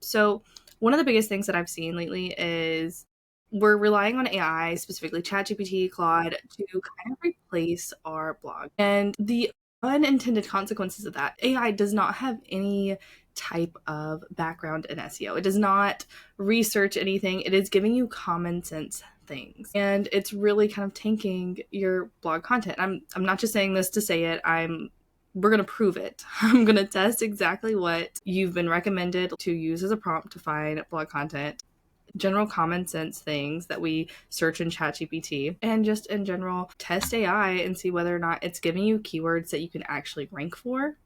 So one of the biggest things that I've seen lately is we're relying on AI, specifically ChatGPT, Claude, to kind of replace our blog. And the unintended consequences of that, AI does not have any type of background in SEO. It does not research anything. It is giving you common sense things. And it's really kind of tanking your blog content. I'm not just saying this to say it. We're going to prove it. I'm going to test exactly what you've been recommended to use as a prompt to find blog content, general common sense things that we search in ChatGPT, and just in general test AI and see whether or not it's giving you keywords that you can actually rank for.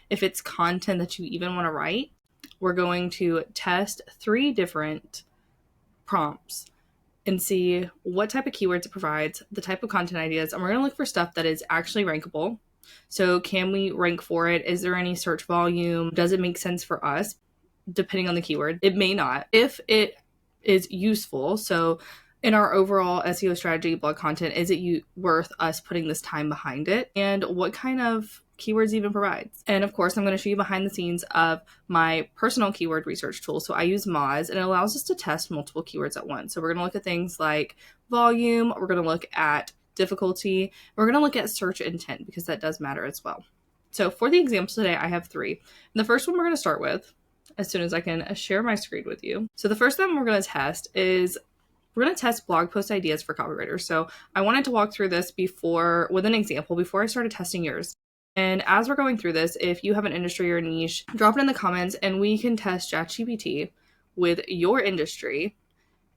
If it's content that you even want to write, we're going to test 3 different prompts and see what type of keywords it provides, the type of content ideas, and we're going to look for stuff that is actually rankable. So can we rank for it? Is there any search volume? Does it make sense for us? Depending on the keyword, it may not. If it is useful, so in our overall SEO strategy, blog content, is it worth us putting this time behind it? And what kind of keywords even provides? And of course, I'm going to show you behind the scenes of my personal keyword research tool. So I use Moz, and it allows us to test multiple keywords at once. So we're going to look at things like volume. We're going to look at difficulty. We're going to look at search intent because that does matter as well. So for the example today, I have 3. And the first one we're going to start with as soon as I can share my screen with you. So the first one we're going to test is we're going to test blog post ideas for copywriters. So I wanted to walk through this with an example before I started testing yours. And as we're going through this, if you have an industry or a niche, drop it in the comments and we can test ChatGPT with your industry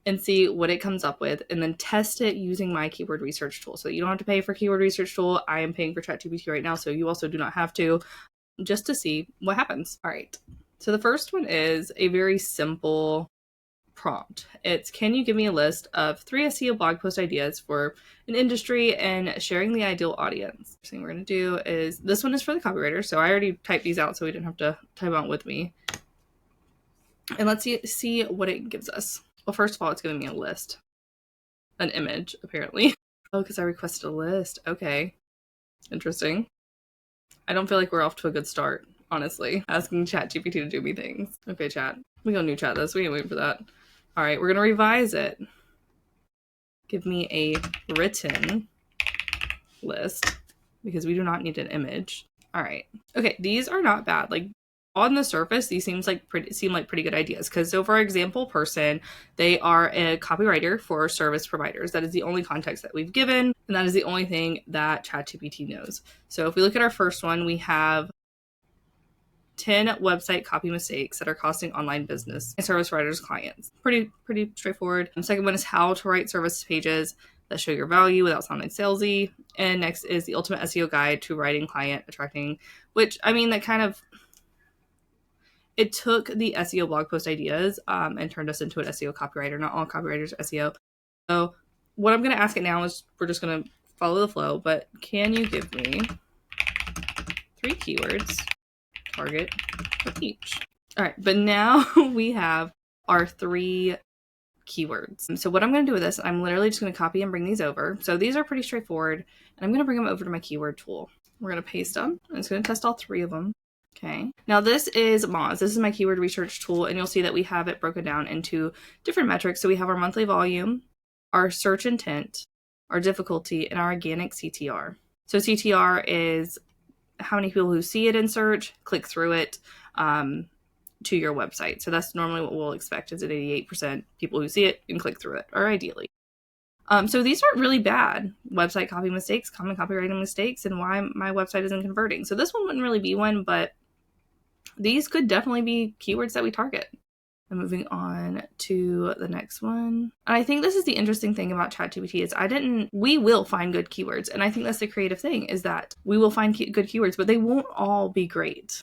and see what it comes up with, and then test it using my keyword research tool. So you don't have to pay for keyword research tool. I am paying for ChatGPT right now, so you also do not have to, just to see what happens. All right. So the first one is a very simple prompt. It's, can you give me a list of 3 SEO blog post ideas for an industry and sharing the ideal audience? First thing we're going to do is, this one is for the copywriter. So I already typed these out so we didn't have to type out with me. And let's see what it gives us. Well, first of all, it's giving me a list. An image, apparently. Oh, because I requested a list. Okay. Interesting. I don't feel like we're off to a good start, honestly. Asking ChatGPT to do me things. Okay, chat. We gonna new chat this. We ain't waiting for that. All right, we're gonna revise it. Give me a written list because we do not need an image. All right. Okay, these are not bad. Like, on the surface, these seem like pretty good ideas. Because so for example person, they are a copywriter for service providers. That is the only context that we've given, and that is the only thing that ChatGPT knows. So if we look at our first one, we have 10 website copy mistakes that are costing online business and service providers clients. Pretty straightforward. The second one is how to write service pages that show your value without sounding salesy. And next is the ultimate SEO guide to writing client attracting, which, I mean, that kind of, it took the SEO blog post ideas and turned us into an SEO copywriter. Not all copywriters are SEO. So what I'm going to ask it now is, we're just going to follow the flow, but can you give me 3 keywords, target for each? All right, but now we have our 3 keywords. So what I'm going to do with this, I'm literally just going to copy and bring these over. So these are pretty straightforward, and I'm going to bring them over to my keyword tool. We're going to paste them, and it's going to test all 3 of them. Okay. Now this is Moz. This is my keyword research tool, and you'll see that we have it broken down into different metrics. So we have our monthly volume, our search intent, our difficulty, and our organic CTR. So CTR is how many people who see it in search, click through it to your website. So that's normally what we'll expect, is at 88% people who see it and click through it, or ideally. So these aren't really bad. Website copy mistakes, common copywriting mistakes, and why my website isn't converting. So this one wouldn't really be one, but these could definitely be keywords that we target. And moving on to the next one. And I think this is the interesting thing about ChatGPT is we will find good keywords. And I think that's the creative thing, is that we will find good keywords, but they won't all be great.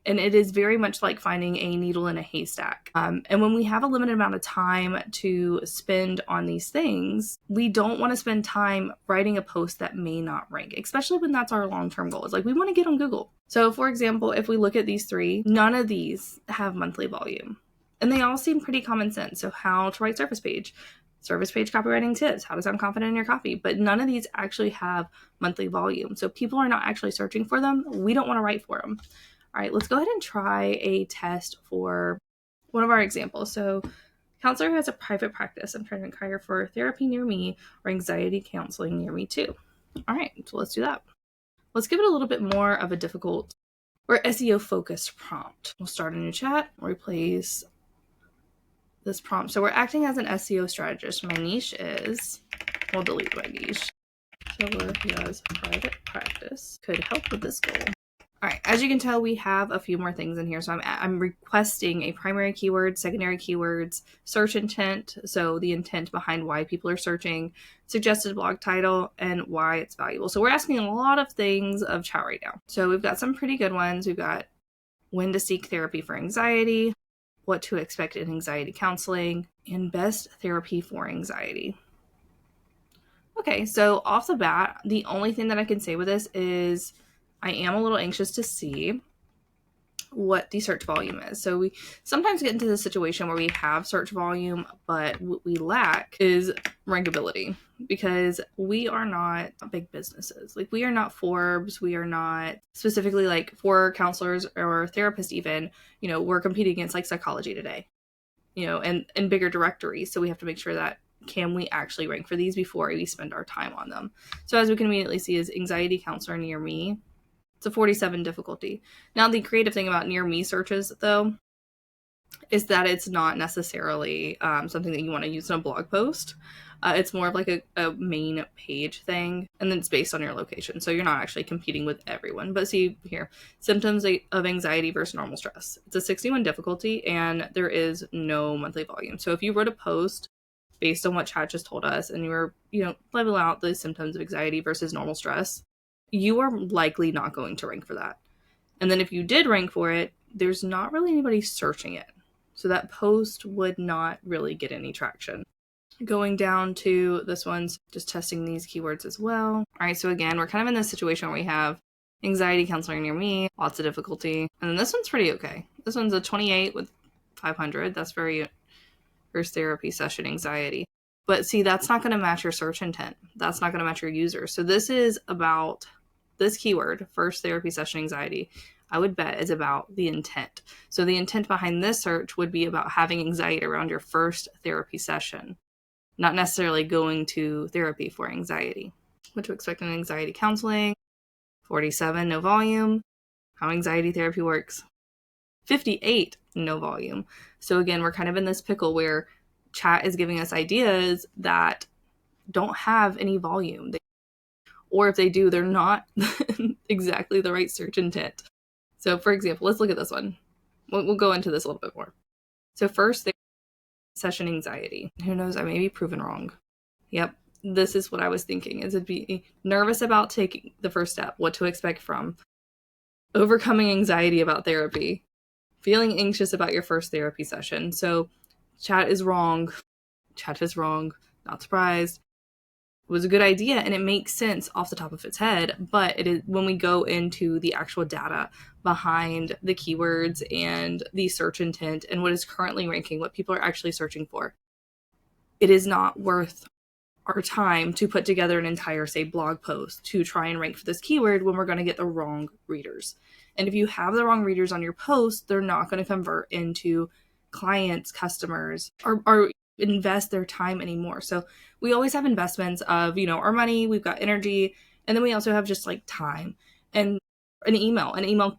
And it is very much like finding a needle in a haystack. And when we have a limited amount of time to spend on these things, we don't want to spend time writing a post that may not rank, especially when that's our long-term goal. It's like, we want to get on Google. So for example, if we look at these 3, none of these have monthly volume. And they all seem pretty common sense. So how to write service page copywriting tips, how to sound confident in your copy. But none of these actually have monthly volume. So people are not actually searching for them. We don't want to write for them. All right, let's go ahead and try a test for one of our examples. So, counselor has a private practice. I'm trying to inquire for therapy near me or anxiety counseling near me too. All right, so let's do that. Let's give it a little bit more of a difficult or SEO focused prompt. We'll start a new chat, replace this prompt. So we're acting as an SEO strategist. My niche is, we'll delete my niche. Killer who has private practice could help with this goal. All right, as you can tell, we have a few more things in here. So I'm requesting a primary keyword, secondary keywords, search intent, so the intent behind why people are searching, suggested blog title, and why it's valuable. So we're asking a lot of things of chat right now. So we've got some pretty good ones. We've got when to seek therapy for anxiety, what to expect in anxiety counseling, and best therapy for anxiety. Okay, so off the bat, the only thing that I can say with this is I am a little anxious to see what the search volume is. So we sometimes get into the situation where we have search volume, but what we lack is rankability because we are not big businesses. Like we are not Forbes, we are not specifically like for counselors or therapists even, we're competing against like Psychology Today, and bigger directories. So we have to make sure that can we actually rank for these before we spend our time on them. So as we can immediately see is anxiety counselor near me. It's a 47 difficulty. Now, the creative thing about near me searches, though, is that it's not necessarily something that you want to use in a blog post. It's more of like a main page thing, and then it's based on your location. So you're not actually competing with everyone. But see here, symptoms of anxiety versus normal stress. It's a 61 difficulty, and there is no monthly volume. So if you wrote a post based on what Chad just told us, and you were, level out the symptoms of anxiety versus normal stress, you are likely not going to rank for that. And then if you did rank for it, there's not really anybody searching it. So that post would not really get any traction. Going down to this one's just testing these keywords as well. All right, so again, we're kind of in this situation where we have anxiety counselor near me, lots of difficulty. And then this one's pretty okay. This one's a 28 with 500. That's very first therapy session anxiety. But see, that's not going to match your search intent. That's not going to match your users. So this is about this keyword, first therapy session anxiety, I would bet is about the intent. So the intent behind this search would be about having anxiety around your first therapy session, not necessarily going to therapy for anxiety. What to expect in anxiety counseling, 47, no volume. How anxiety therapy works, 58, no volume. So again, we're kind of in this pickle where chat is giving us ideas that don't have any volume. Or if they do, they're not exactly the right search intent. So for example, let's look at this one. We'll go into this a little bit more. So first, session anxiety. Who knows, I may be proven wrong. Yep, this is what I was thinking, is it'd be nervous about taking the first step, what to expect from, overcoming anxiety about therapy, feeling anxious about your first therapy session. So chat is wrong. Chat is wrong. Not surprised. It was a good idea and it makes sense off the top of its head, but it is when we go into the actual data behind the keywords and the search intent and what is currently ranking, what people are actually searching for, it is not worth our time to put together an entire, say, blog post to try and rank for this keyword when we're going to get the wrong readers. And if you have the wrong readers on your post, they're not going to convert into clients, customers, or invest their time anymore. So we always have investments of, our money, we've got energy, and then we also have just like time and an email. An email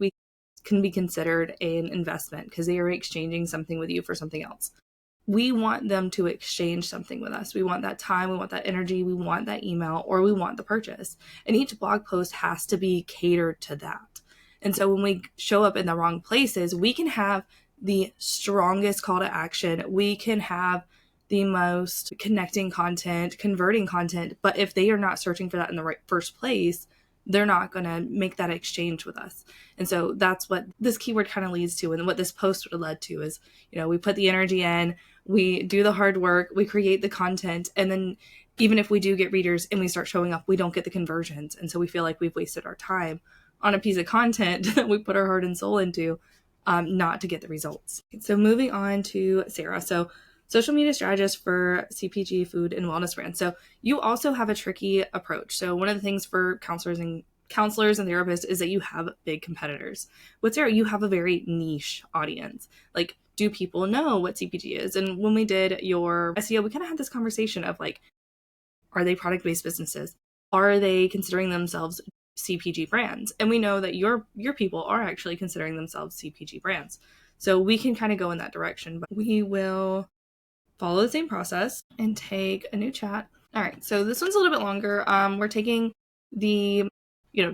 can be considered an investment because they are exchanging something with you for something else. We want them to exchange something with us. We want that time, we want that energy, we want that email, or we want the purchase. And each blog post has to be catered to that. And so when we show up in the wrong places, we can have the strongest call to action. We can have the most connecting content, converting content. But if they are not searching for that in the right first place, they're not going to make that exchange with us. And so that's what this keyword kind of leads to. And what this post would have led to is, we put the energy in, we do the hard work, we create the content. And then even if we do get readers and we start showing up, we don't get the conversions. And so we feel like we've wasted our time on a piece of content that we put our heart and soul into, not to get the results. So moving on to Sarah. So social media strategist for CPG, food, and wellness brands. So you also have a tricky approach. So one of the things for counselors and therapists is that you have big competitors. With Sarah, you have a very niche audience. Like do people know what CPG is? And when we did your SEO, we kind of had this conversation of like, are they product-based businesses? Are they considering themselves CPG brands? And we know that your people are actually considering themselves CPG brands. So we can kind of go in that direction, but we will follow the same process and take a new chat. All right, so this one's a little bit longer. We're taking the,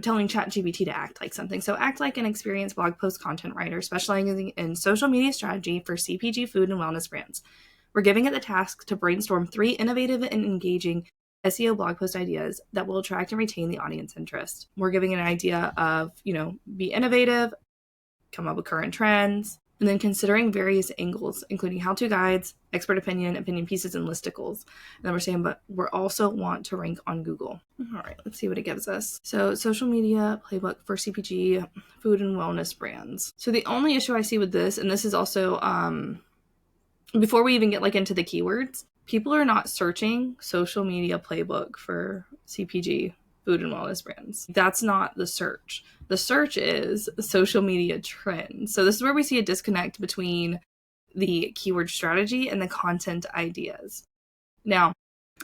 telling ChatGPT to act like something. So act like an experienced blog post content writer specializing in social media strategy for CPG food and wellness brands. We're giving it the task to brainstorm 3 innovative and engaging SEO blog post ideas that will attract and retain the audience interest. We're giving it an idea of, be innovative, come up with current trends, and then considering various angles, including how-to guides, expert opinion pieces, and listicles. And then we're saying, but we also want to rank on Google. All right, let's see what it gives us. So social media playbook for CPG, food and wellness brands. So the only issue I see with this, and this is also, before we even get like into the keywords, people are not searching social media playbook for CPG food and wellness brands. That's not the search. The search is social media trends. So this is where we see a disconnect between the keyword strategy and the content ideas. Now,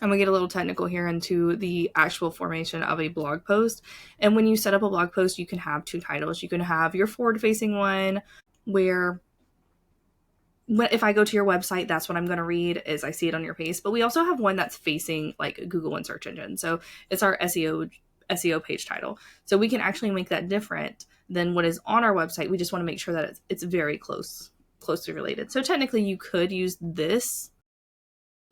I'm going to get a little technical here into the actual formation of a blog post. And when you set up a blog post, you can have 2 titles. You can have your forward-facing one where if I go to your website, that's what I'm going to read is I see it on your page. But we also have one that's facing like Google and search engine. So it's our SEO page title. So we can actually make that different than what is on our website. We just want to make sure that it's very closely related. So technically you could use this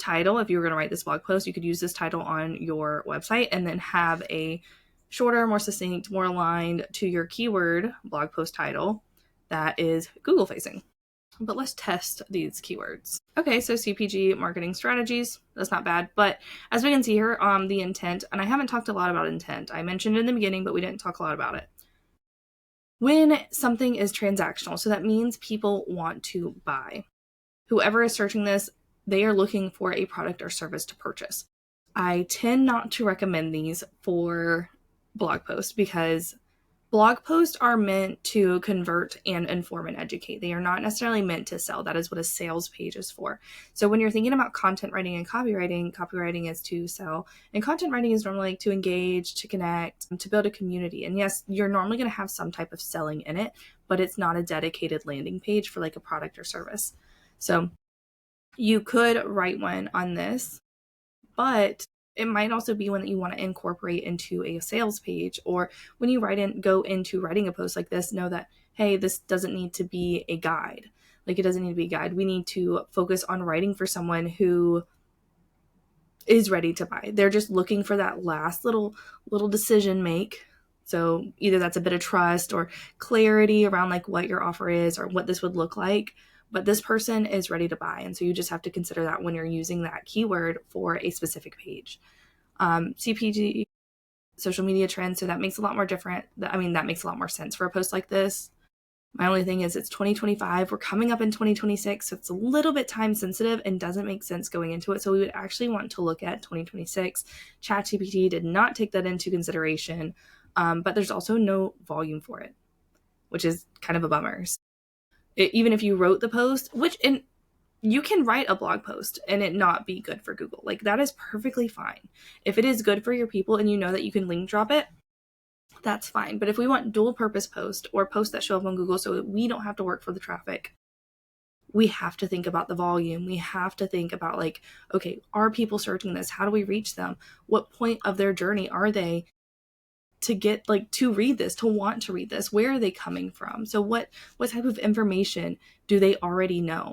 title. If you were going to write this blog post, you could use this title on your website and then have a shorter, more succinct, more aligned to your keyword blog post title that is Google facing. But let's test these keywords. Okay, so CPG marketing strategies, that's not bad. But as we can see here, the intent, and I haven't talked a lot about intent. I mentioned it in the beginning, but we didn't talk a lot about it. When something is transactional, so that means people want to buy. Whoever is searching this, they are looking for a product or service to purchase. I tend not to recommend these for blog posts because blog posts are meant to convert and inform and educate. They are not necessarily meant to sell. That is what a sales page is for. So when you're thinking about content writing and copywriting is to sell. And content writing is normally to engage, to connect, to build a community. And yes, you're normally going to have some type of selling in it, but it's not a dedicated landing page for like a product or service. So you could write one on this, but it might also be one that you want to incorporate into a sales page. Or when you go into writing a post like this, know that, hey, this doesn't need to be a guide. Like it doesn't need to be a guide. We need to focus on writing for someone who is ready to buy. They're just looking for that last little decision make. So either that's a bit of trust or clarity around like what your offer is or what this would look like. But this person is ready to buy. And so you just have to consider that when you're using that keyword for a specific page. CPG, social media trends. So that makes a lot more that makes a lot more sense for a post like this. My only thing is it's 2025. We're coming up in 2026. So it's a little bit time sensitive and doesn't make sense going into it. So we would actually want to look at 2026. ChatGPT did not take that into consideration. But there's also no volume for it, which is kind of a bummer. Even if you wrote the post, and you can write a blog post and it not be good for Google. Like that is perfectly fine. If it is good for your people and you know that you can link drop it, that's fine. But if we want dual purpose post or posts that show up on Google so that we don't have to work for the traffic, we have to think about the volume. We have to think about like, okay, are people searching this? How do we reach them? What point of their journey are they to get like to read this, to want to read this? Where are they coming from? So what type of information do they already know?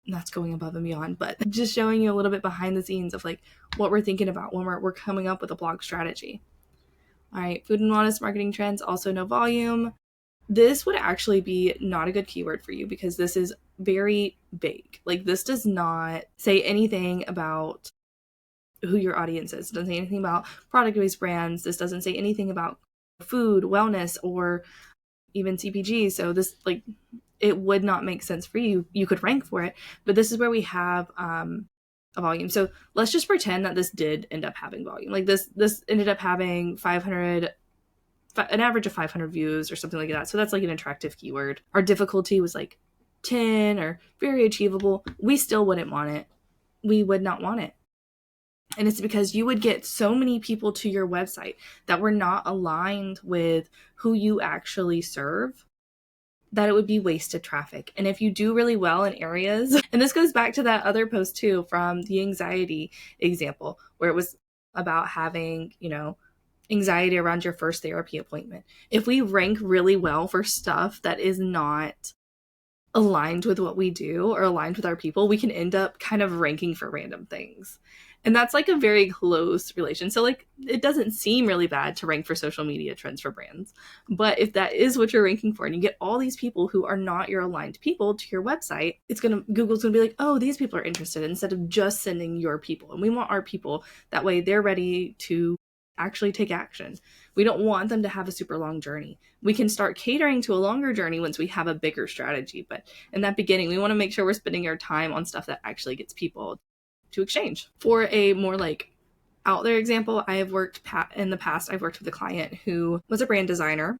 And that's going above and beyond, but just showing you a little bit behind the scenes of like what we're thinking about when we're coming up with a blog strategy. All right, food and wellness marketing trends, also no volume. This would actually be not a good keyword for you because this is very vague. Like this does not say anything about who your audience is. It doesn't say anything about product-based brands. This doesn't say anything about food, wellness, or even CPG. So this, like, it would not make sense for you. You could rank for it, but this is where we have a volume. So let's just pretend that this did end up having volume. Like this ended up having an average of 500 views or something like that. So that's like an attractive keyword. Our difficulty was like 10 or very achievable, we still wouldn't want it. We would not want it. And it's because you would get so many people to your website that were not aligned with who you actually serve, that it would be wasted traffic. And if you do really well in areas, and this goes back to that other post too from the anxiety example, where it was about having, anxiety around your first therapy appointment. If we rank really well for stuff that is not aligned with what we do or aligned with our people, we can end up kind of ranking for random things. And that's like a very close relation. So like it doesn't seem really bad to rank for social media trends for brands. But if that is what you're ranking for and you get all these people who are not your aligned people to your website, Google's gonna be like, oh, these people are interested, instead of just sending your people. And we want our people. That way they're ready to actually take action. We don't want them to have a super long journey. We can start catering to a longer journey once we have a bigger strategy. But in that beginning, we want to make sure we're spending our time on stuff that actually gets people to exchange. For a more like out there example, in the past, I've worked with a client who was a brand designer.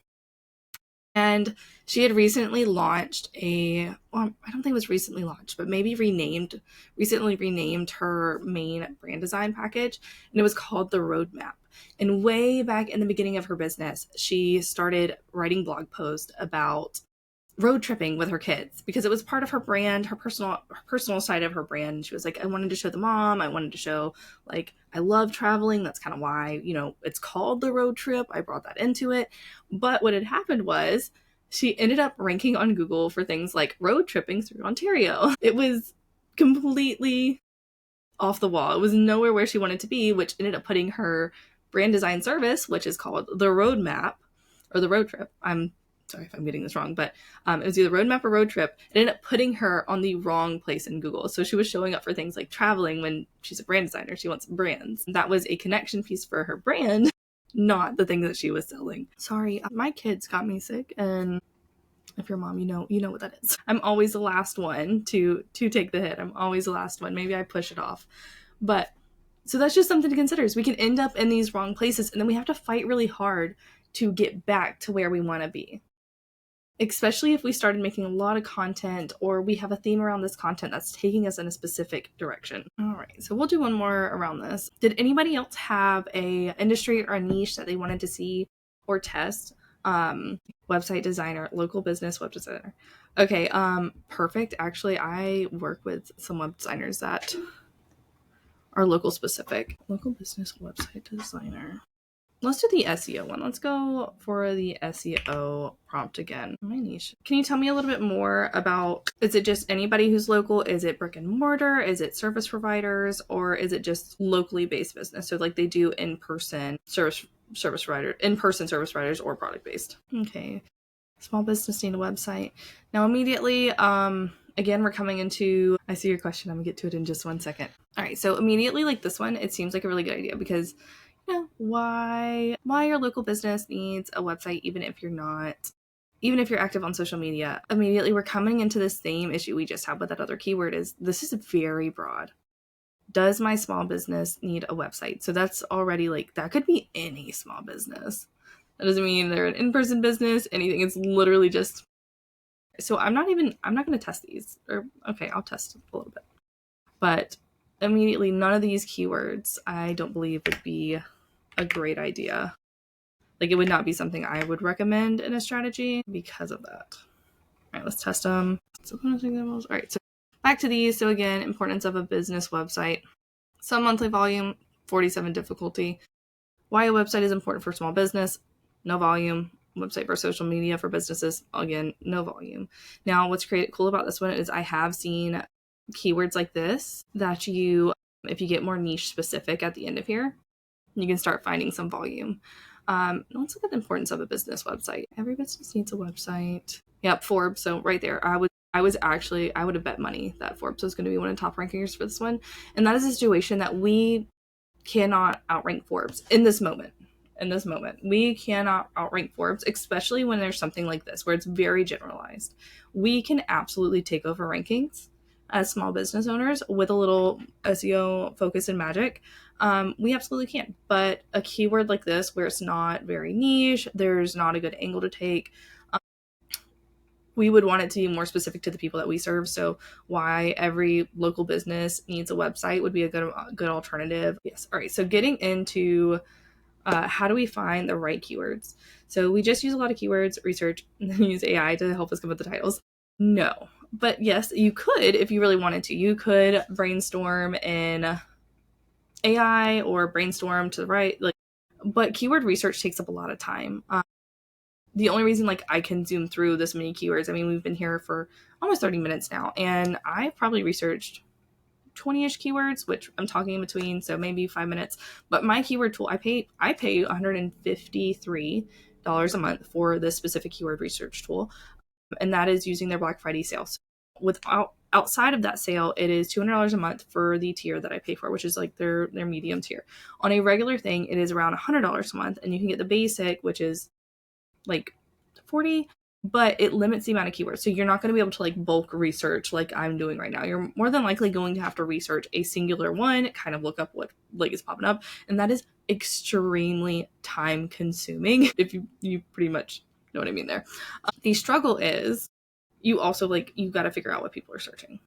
And she had recently launched I don't think it was recently launched, but maybe recently renamed her main brand design package. And it was called the Roadmap. And way back in the beginning of her business, she started writing blog posts about road tripping with her kids because it was part of her brand, her personal side of her brand. And she was like, I wanted to show the mom, I wanted to show like I love traveling. That's kind of why, it's called the road trip. I brought that into it. But what had happened was she ended up ranking on Google for things like road tripping through Ontario. It was completely off the wall. It was nowhere where she wanted to be, which ended up putting her brand design service, which is called the Roadmap or the Road Trip. I'm sorry if I'm getting this wrong, but it was either Roadmap or Road Trip. It ended up putting her on the wrong place in Google. So she was showing up for things like traveling when she's a brand designer. She wants brands. That was a connection piece for her brand, not the thing that she was selling. Sorry, my kids got me sick, and if you're a mom, you know what that is. I'm always the last one to take the hit. I'm always the last one. Maybe I push it off. But so that's just something to consider, is we can end up in these wrong places, and then we have to fight really hard to get back to where we want to be. Especially if we started making a lot of content or we have a theme around this content that's taking us in a specific direction. All right, so we'll do one more around this. Did anybody else have a industry or a niche that they wanted to see or test? Website designer, local business web designer. Okay, perfect. Actually, I work with some web designers that are local specific. Local business website designer. Let's do the SEO one. Let's go for the SEO prompt again. My niche. Can you tell me a little bit more about, is it just anybody who's local? Is it brick and mortar? Is it service providers? Or is it just locally based business? So like they do in-person service providers or product based. Okay. Small business need a website. Now immediately, again, we're coming into, I see your question. I'm gonna get to it in just 1 second. All right. So immediately like this one, it seems like a really good idea because why your local business needs a website, even if you're active on social media. Immediately we're coming into this same issue we just had with that other keyword, is this is very broad. Does my small business need a website? So that's already like, that could be any small business. That doesn't mean they're an in-person business, anything. It's literally just, so I'm not going to test these, or okay, I'll test a little bit, but immediately none of these keywords I don't believe would be a great idea. Like it would not be something I would recommend in a strategy because of that. All right, let's test them. So all right, so back to these. So again, importance of a business website. Some monthly volume, 47 difficulty. Why a website is important for small business, no volume. Website for social media for businesses, again, no volume. Now, what's cool about this one is I have seen keywords like this that if you get more niche specific at the end of here, you can start finding some volume. Let's look at the importance of a business website. Every business needs a website. Yep, Forbes. So right there, I would have bet money that Forbes was going to be one of the top rankings for this one. And that is a situation that we cannot outrank Forbes in this moment. We cannot outrank Forbes, especially when there's something like this where it's very generalized. We can absolutely take over rankings as small business owners with a little SEO focus and magic. We absolutely can. But a keyword like this, where it's not very niche, there's not a good angle to take, we would want it to be more specific to the people that we serve. So why every local business needs a website would be a good alternative. Yes. All right. So getting into how do we find the right keywords? So we just use a lot of keywords research and then use AI to help us come up with the titles. No, but yes, you could if you really wanted to. You could brainstorm in AI or brainstorm to the right. Like, but keyword research takes up a lot of time. The only reason like I can zoom through this many keywords, I mean, we've been here for almost 30 minutes now, and I've probably researched 20-ish keywords, which I'm talking in between, so maybe 5 minutes. But my keyword tool, I pay $153 a month for this specific keyword research tool, and that is using their Black Friday sale. So outside of that sale, it is $200 a month for the tier that I pay for, which is like their medium tier. On a regular thing, it is around $100 a month, and you can get the basic, which is like 40, but it limits the amount of keywords. So you're not going to be able to like bulk research like I'm doing right now. You're more than likely going to have to research a singular one, kind of look up what like is popping up, and that is extremely time consuming if you pretty much know what I mean there. The struggle is you also like you got to figure out what people are searching.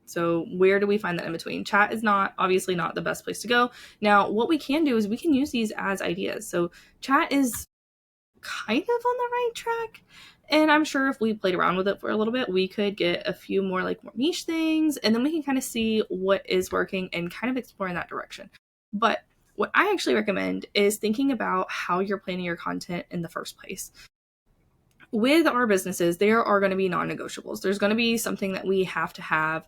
So where do we find that in between? Chat is obviously not the best place to go. Now, what we can do is we can use these as ideas. So chat is kind of on the right track. And I'm sure if we played around with it for a little bit, we could get a few more like more niche things, and then we can kind of see what is working and kind of explore in that direction. But what I actually recommend is thinking about how you're planning your content in the first place. With our businesses, there are going to be non-negotiables. There's going to be something that we have to have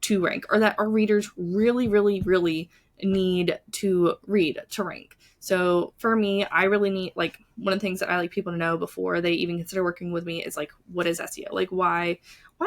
to rank, or that our readers really, really, really need to read to rank. So for me, I really need, like, one of the things that I like people to know before they even consider working with me is like, what is SEO? Like, why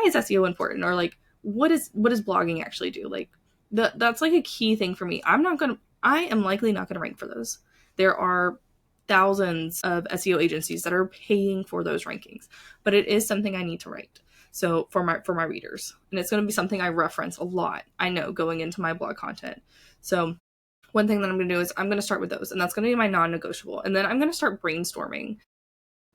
is SEO important? Or like, what does blogging actually do? Like, that's like a key thing for me. I am likely not gonna rank for those. There are thousands of SEO agencies that are paying for those rankings, but it is something I need to write. So for my readers, and it's going to be something I reference a lot, I know, going into my blog content. So one thing that I'm going to do is I'm going to start with those, and that's going to be my non-negotiable. And then I'm going to start brainstorming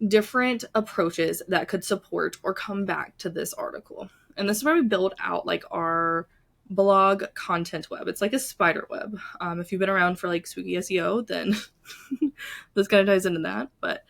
different approaches that could support or come back to this article. And this is where we build out like our blog content web. It's like a spider web. If you've been around for like spooky SEO, then this kind of ties into that. But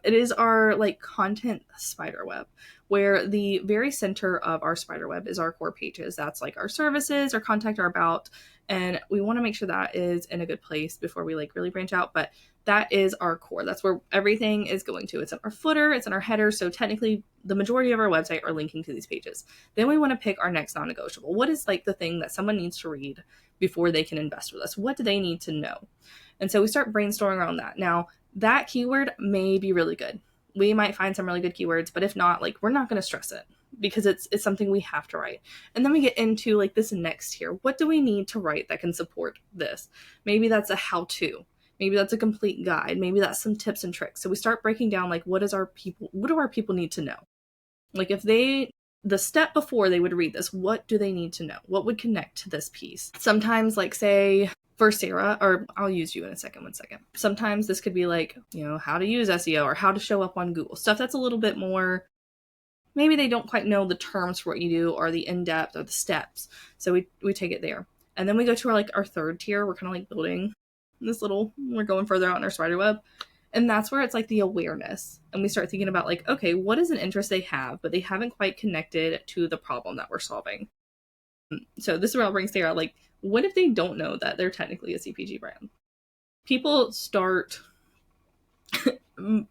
it is our like content spider web, where the very center of our spider web is our core pages. That's like our services, our contact, our about, and we want to make sure that is in a good place before we like really branch out. But that is our core. That's where everything is going to. It's in our footer, it's in our header. So technically the majority of our website are linking to these pages. Then we want to pick our next non-negotiable. What is like the thing that someone needs to read before they can invest with us? What do they need to know? And so we start brainstorming around that. Now, that keyword may be really good. We might find some really good keywords, but if not, like, we're not going to stress it because it's something we have to write. And then we get into like this next tier. What do we need to write that can support this? Maybe that's a how-to. Maybe that's a complete guide. Maybe that's some tips and tricks. So we start breaking down like what do our people need to know? Like if the step before they would read this, what do they need to know? What would connect to this piece? Sometimes like say for Sarah, or I'll use you in a second, 1 second. Sometimes this could be like, how to use SEO or how to show up on Google. Stuff that's a little bit more, maybe they don't quite know the terms for what you do or the in-depth or the steps. So we take it there. And then we go to our third tier. We're kind of like building we're going further out in our spider web. And that's where it's like the awareness. And we start thinking about like, okay, what is an interest they have, but they haven't quite connected to the problem that we're solving. So this is where I'll bring Sarah, like, what if they don't know that they're technically a CPG brand? People start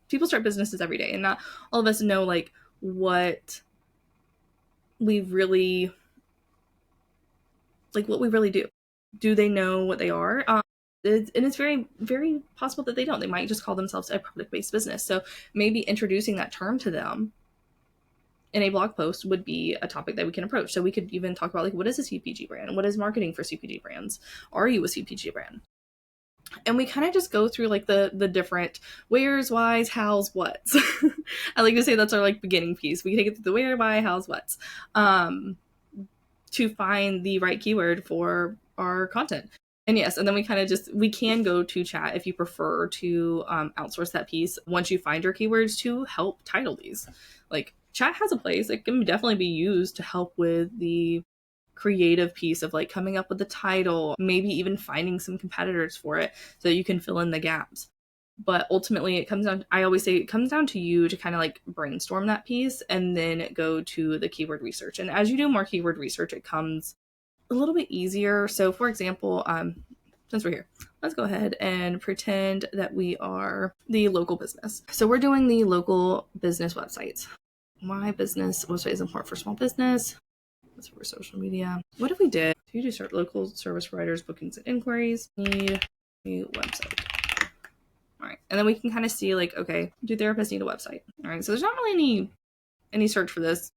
businesses every day, and not all of us know like what we really do. Do they know what they are? And it's very, very possible that they don't. They might just call themselves a product-based business. So maybe introducing that term to them in a blog post would be a topic that we can approach. So we could even talk about like, what is a CPG brand? What is marketing for CPG brands? Are you a CPG brand? And we kind of just go through like the different where's, why's, how's, what's. I like to say that's our like beginning piece. We take it through the where, why, how's, what's, to find the right keyword for our content. And yes, and then we can go to chat if you prefer to outsource that piece once you find your keywords to help title these. Like chat has a place. It can definitely be used to help with the creative piece of like coming up with the title, maybe even finding some competitors for it so that you can fill in the gaps. But ultimately it comes down, I always say it comes down to you to kind of like brainstorm that piece and then go to the keyword research. And as you do more keyword research, it comes a little bit easier. So for example, since we're here, let's go ahead and pretend that we are the local business. So we're doing the local business websites. My business website is important for small business. That's for social media. What if we did? You do start local service providers, bookings and inquiries. Need a website. All right. And then we can kind of see like, okay, do therapists need a website? All right. So there's not really any search for this.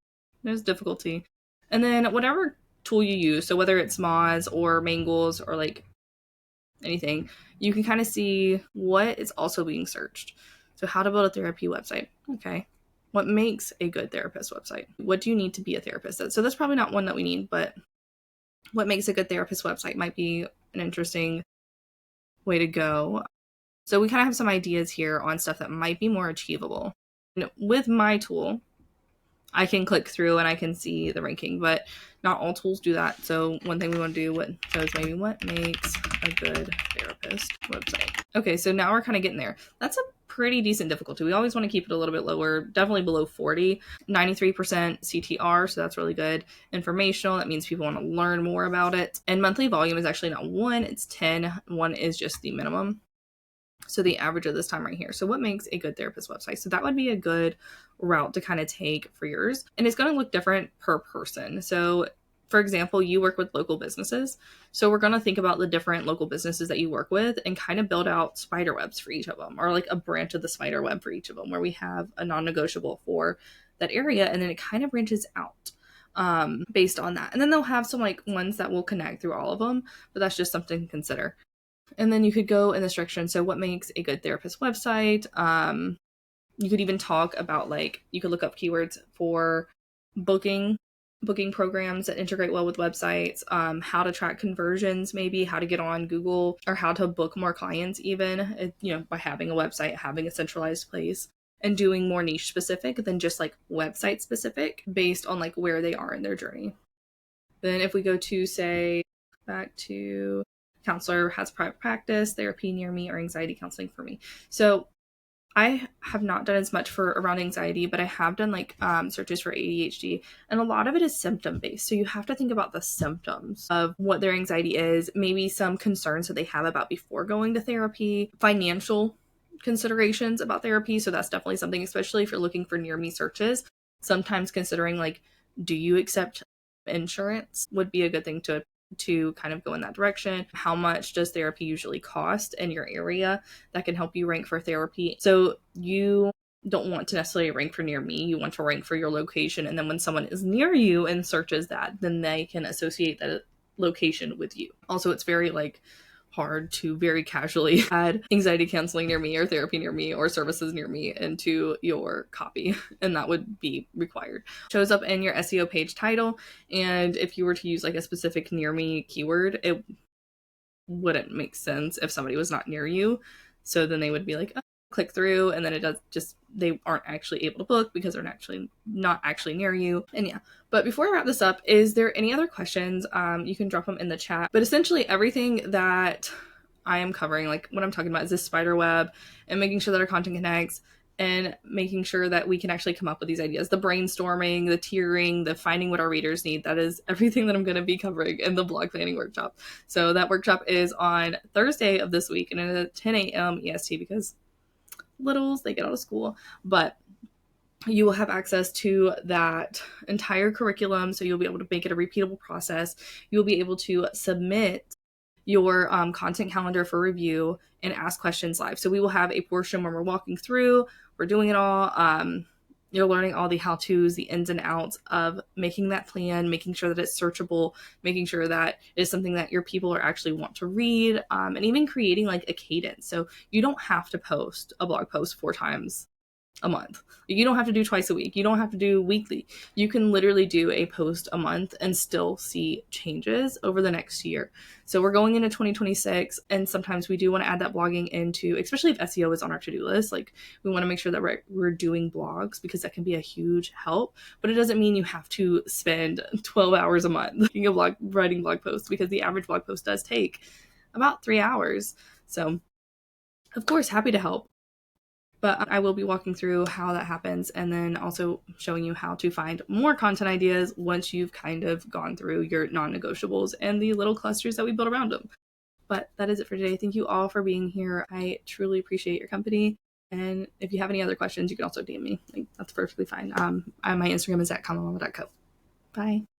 There's difficulty. And then whatever tool you use, so whether it's Moz or Mangles or like anything, you can kind of see what is also being searched. So how to build a therapy website. Okay. What makes a good therapist website? What do you need to be a therapist? So that's probably not one that we need, but what makes a good therapist website might be an interesting way to go. So we kind of have some ideas here on stuff that might be more achievable. With my tool, I can click through and I can see the ranking, but not all tools do that. So one thing we want to do is maybe what makes a good therapist website. Okay, so now we're kind of getting there. That's a pretty decent difficulty. We always want to keep it a little bit lower, definitely below 40. 93% CTR, so that's really good. Informational, that means people want to learn more about it. And monthly volume is actually not 1, it's 10. 1 is just the minimum. So the average of this time right here. So what makes a good therapist website? So that would be a good route to kind of take for yours. And it's going to look different per person. So for example, you work with local businesses. So we're going to think about the different local businesses that you work with and kind of build out spider webs for each of them, or like a branch of the spider web for each of them, where we have a non-negotiable for that area. And then it kind of branches out based on that. And then they'll have some like ones that will connect through all of them, but that's just something to consider. And then you could go in this direction. So what makes a good therapist website? You could even talk about like, you could look up keywords for booking programs that integrate well with websites, how to track conversions, maybe how to get on Google, or how to book more clients even, by having a website, having a centralized place, and doing more niche specific than just like website specific based on like where they are in their journey. Then if we go to say back to counselor has private practice, therapy near me, or anxiety counseling for me. So I have not done as much for around anxiety, but I have done like searches for ADHD, and a lot of it is symptom based. So you have to think about the symptoms of what their anxiety is, maybe some concerns that they have about before going to therapy, financial considerations about therapy. So that's definitely something, especially if you're looking for near me searches, sometimes considering like, do you accept insurance would be a good thing to kind of go in that direction. How much does therapy usually cost in your area? That can help you rank for therapy. So you don't want to necessarily rank for near me. You want to rank for your location. And then when someone is near you and searches that, then they can associate that location with you. Also, it's very like hard to very casually add anxiety counseling near me or therapy near me or services near me into your copy, and that would be required. Shows up in your SEO page title, and if you were to use like a specific near me keyword, it wouldn't make sense if somebody was not near you. So then they would be like, oh, click through, and then it does just, they aren't actually able to book because they're not actually near you. And yeah, but before I wrap this up, is there any other questions? You can drop them in the chat. But essentially everything that I am covering, like what I'm talking about, is this spider web and making sure that our content connects and making sure that we can actually come up with these ideas. The brainstorming, the tiering, the finding what our readers need. That is everything that I'm going to be covering in the blog planning workshop. So that workshop is on Thursday of this week, and it's at 10 a.m. EST because littles, they get out of school. But you will have access to that entire curriculum, so you'll be able to make it a repeatable process. You'll be able to submit your content calendar for review and ask questions live. So we will have a portion where we're walking through, we're doing it all. You're learning all the how-tos, the ins and outs of making that plan, making sure that it's searchable, making sure that it is something that your people are actually want to read, and even creating like a cadence. So you don't have to post a blog post 4 times a month. You don't have to do twice a week. You don't have to do weekly. You can literally do a post a month and still see changes over the next year. So we're going into 2026, and sometimes we do want to add that blogging into, especially if SEO is on our to-do list. Like, we want to make sure that we're doing blogs, because that can be a huge help. But it doesn't mean you have to spend 12 hours a month writing blog posts, because the average blog post does take about 3 hours. So, of course, happy to help. But I will be walking through how that happens, and then also showing you how to find more content ideas once you've kind of gone through your non-negotiables and the little clusters that we build around them. But that is it for today. Thank you all for being here. I truly appreciate your company. And if you have any other questions, you can also DM me. Like, that's perfectly fine. My Instagram is @commonmama.co. Bye.